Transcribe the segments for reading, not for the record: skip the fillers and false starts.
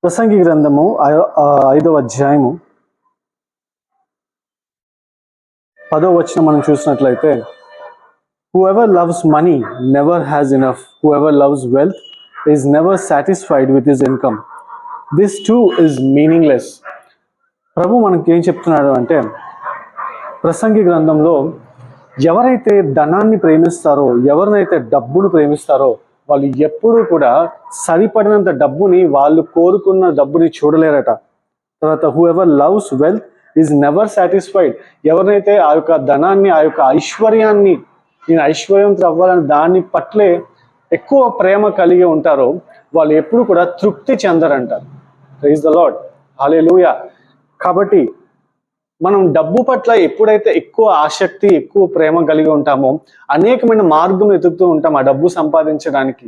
ప్రసంగి గ్రంథము 5వ అధ్యాయము 10వ వచనం మనం చూసినట్లయితే, whoever loves money never has enough. Whoever loves wealth is never satisfied with his income. This too is meaningless. ప్రభు మనకి ఏం చెప్తున్నాడు అంటే, ప్రసంగి గ్రంథంలో ఎవరైతే ధనాన్ని ప్రేమిస్తారో, ఎవరినైతే డబ్బును ప్రేమిస్తారో, వాళ్ళు ఎప్పుడూ కూడా సరిపడినంత డబ్బుని, వాళ్ళు కోరుకున్న డబ్బుని చూడలేరట. తర్వాత whoever loves wealth is never satisfied. ఎవరినైతే ఆ యొక్క ధనాన్ని, ఆ యొక్క ఐశ్వర్యాన్ని, నేను ఐశ్వర్యంతో అవ్వాలని దాని పట్లే ఎక్కువ ప్రేమ కలిగి ఉంటారో, వాళ్ళు ఎప్పుడు కూడా తృప్తి చెందరంటారు. ప్రైజ్ ద లార్డ్, హల్లెలూయా. కాబట్టి మనం డబ్బు పట్ల ఎప్పుడైతే ఎక్కువ ఆసక్తి, ఎక్కువ ప్రేమ కలిగి ఉంటామో, అనేకమైన మార్గం వెతుకుతూ ఉంటాం ఆ డబ్బు సంపాదించడానికి.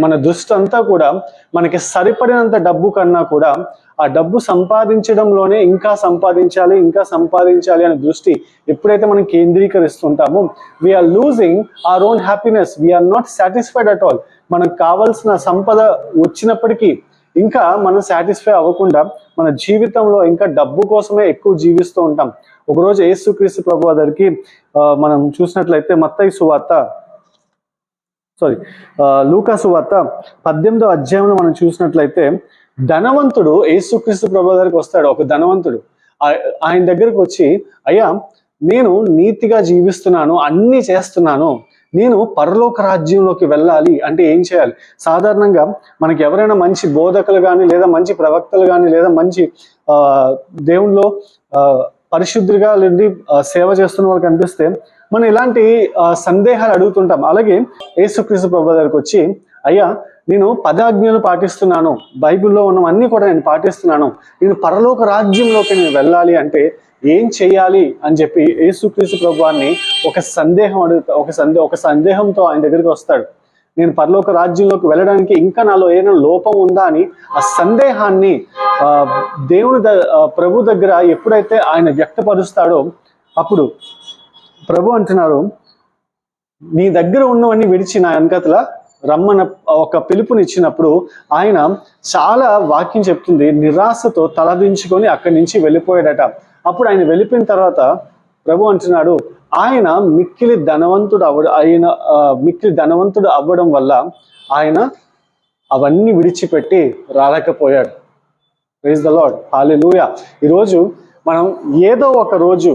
మన దృష్టి అంతా కూడా మనకి సరిపడినంత డబ్బు కన్నా కూడా ఆ డబ్బు సంపాదించడంలోనే ఇంకా సంపాదించాలి, ఇంకా సంపాదించాలి అనే దృష్టి ఎప్పుడైతే మనం కేంద్రీకరిస్తుంటామో, we're losing our own happiness. We're not satisfied at all. మనకు కావాల్సిన సంపద వచ్చినప్పటికీ ఇంకా మనం సాటిస్ఫై అవ్వకుండా మన జీవితంలో ఇంకా డబ్బు కోసమే ఎక్కువ జీవిస్తూ ఉంటాం. ఒకరోజు యేసుక్రీస్తు ప్రభువు దగ్గరికి మనం చూసినట్లయితే లూకా సువార్త 18వ అధ్యాయంలో మనం చూసినట్లయితే, ధనవంతుడు యేసుక్రీస్తు ప్రభువు దగ్గరికి వస్తాడు. ఒక ధనవంతుడు ఆయన దగ్గరకు వచ్చి, అయ్యా, నేను నీతిగా జీవిస్తున్నాను, అన్ని చేస్తున్నాను, నేను పరలోక రాజ్యంలోకి వెళ్ళాలి అంటే ఏం చేయాలి? సాధారణంగా మనకి ఎవరైనా మంచి బోధకులు కానీ, లేదా మంచి ప్రవక్తలు కానీ, లేదా మంచి దేవునిలో పరిశుద్ధిగా లేని సేవ చేస్తున్న వాళ్ళు కనిపిస్తే మనం ఇలాంటి సందేహాలు అడుగుతుంటాం. అలాగే యేసుక్రీస్తు ప్రభువు దగ్గరికి వచ్చి, అయ్యా, నేను 10 ఆజ్ఞలు పాటిస్తున్నాను, బైబిల్లో ఉన్నవన్నీ కూడా నేను పాటిస్తున్నాను, నేను పరలోక రాజ్యంలోకి నేను వెళ్ళాలి అంటే ఏం చేయాలి అని చెప్పి యేసుక్రీస్తు ప్రభువాన్ని ఒక సందేహంతో ఆయన దగ్గరికి వస్తాడు. నేను పరలోక రాజ్యంలోకి వెళ్ళడానికి ఇంకా నాలో ఏదైనా లోపం ఉందా అని ఆ సందేహాన్ని ప్రభు దగ్గర ఎప్పుడైతే ఆయన వ్యక్తపరుస్తాడో, అప్పుడు ప్రభు అంటున్నారు, నీ దగ్గర ఉన్నవన్నీ విడిచి నా వెనకతల రమ్మన్న ఒక పిలుపునిచ్చినప్పుడు ఆయన చాలా వాక్యం చెప్తుంది, నిరాశతో తలదించుకొని అక్కడి నుంచి వెళ్ళిపోయాడట. అప్పుడు ఆయన వెళ్ళిపోయిన తర్వాత ప్రభు అంటున్నాడు, ఆయన మిక్కిలి ధనవంతుడు అవ్వడం వల్ల ఆయన అవన్నీ విడిచిపెట్టి రాలేకపోయాడు. ప్రైజ్ ద లార్డ్, హల్లెలూయా. ఈరోజు మనం ఏదో ఒక రోజు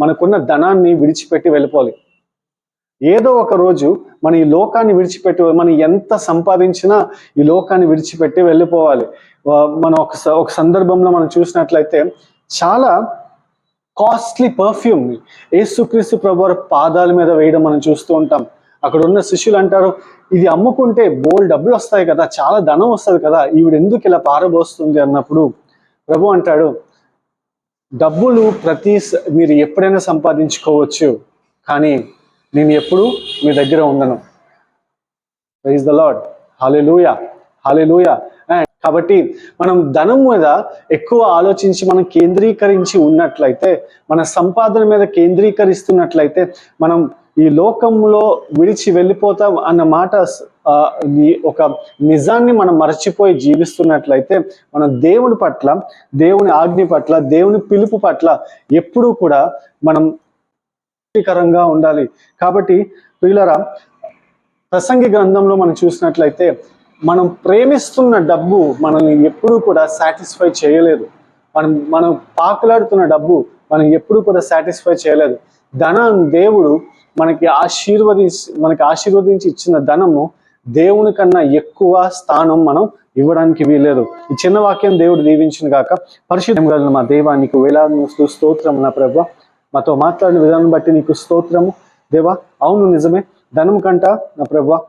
మనకున్న ధనాన్ని విడిచిపెట్టి వెళ్ళిపోవాలి. ఏదో ఒక రోజు మన ఈ లోకాన్ని విడిచిపెట్టి, మనం ఎంత సంపాదించినా ఈ లోకాన్ని విడిచిపెట్టి వెళ్ళిపోవాలి. మనం ఒక సందర్భంలో మనం చూసినట్లయితే, చాలా కాస్ట్లీ పర్ఫ్యూమ్ యేసుక్రీస్తు ప్రభువారి పాదాల మీద వేయడం మనం చూస్తూ ఉంటాం. అక్కడ ఉన్న శిష్యులు అంటారు, ఇది అమ్ముకుంటే బోల్డ్ డబ్బులు వస్తాయి కదా, చాలా ధనం వస్తుంది కదా, ఈవిడ ఎందుకు ఇలా పారబోస్తుంది అన్నప్పుడు ప్రభు అంటాడు, డబ్బులు మీరు ఎప్పుడైనా సంపాదించుకోవచ్చు, కానీ నేను ఎప్పుడు మీ దగ్గర ఉండను. ప్రైజ్ ద లార్డ్, హల్లెలూయా, హల్లెలూయా. కాబట్టి మనం ధనం మీద ఎక్కువ ఆలోచించి మనం కేంద్రీకరించి ఉన్నట్లయితే, మన సంపాదన మీద కేంద్రీకరిస్తున్నట్లయితే, మనం ఈ లోకంలో విడిచి వెళ్ళిపోతాం అన్న మాట ఒక నిజాన్ని మనం మరచిపోయి జీవిస్తున్నట్లయితే, మనం దేవుని పట్ల, దేవుని ఆజ్ఞ పట్ల, దేవుని పిలుపు పట్ల ఎప్పుడూ కూడా మనం కరంగా ఉండాలి. కాబట్టి ప్రియులారా, ప్రసంగి గ్రంథంలో మనం చూసినట్లయితే, మనం ప్రేమిస్తున్న డబ్బు మనల్ని ఎప్పుడూ కూడా సాటిస్ఫై చేయలేదు. మనం పాకులాడుతున్న డబ్బు మనం ఎప్పుడూ కూడా సాటిస్ఫై చేయలేదు. దేవుడు మనకి ఆశీర్వదించి ఇచ్చిన ధనము దేవుని కన్నా ఎక్కువ స్థానం మనం ఇవ్వడానికి వీలేదు. ఈ చిన్న వాక్యం దేవుడు దీవించిన గాక. పరిశుద్ధ మా దేవా, నీకు వేలాది స్తోత్రం నా ప్రభువా. మాతో మాట్లాడిన విధానం బట్టి నీకు స్తోత్రము దేవా. అవును, నిజమే, ధనం కంట నా ప్రభువా,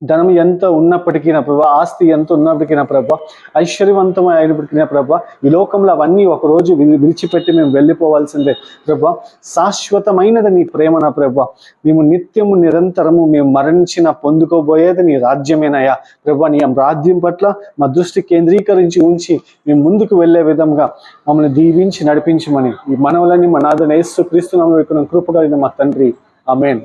ధనం ఎంత ఉన్నప్పటికీ నా ప్రభా, ఆస్తి ఎంత ఉన్నప్పటికీ నా ప్రభా, ఐశ్వర్యవంతమై అయినప్పటికీ నా ప్రభా, ఈ లోకంలో అవన్నీ ఒకరోజు విడిచిపెట్టి మేము వెళ్ళిపోవాల్సిందే ప్రభా. శాశ్వతమైనది నీ ప్రేమ నా ప్రభా. మేము నిత్యము నిరంతరము మేము మరణించిన పొందుకోబోయేది నీ రాజ్యమేనయ్యా ప్రభా. నీ రాజ్యం పట్ల మా దృష్టి కేంద్రీకరించి ఉంచి మేము ముందుకు వెళ్ళే విధంగా మమ్మల్ని దీవించి నడిపించమని ఈ మనవులని మా నాథుడైన యేసుక్రీస్తు నామమున కృప కలిగిన మా తండ్రి, ఆమేన్.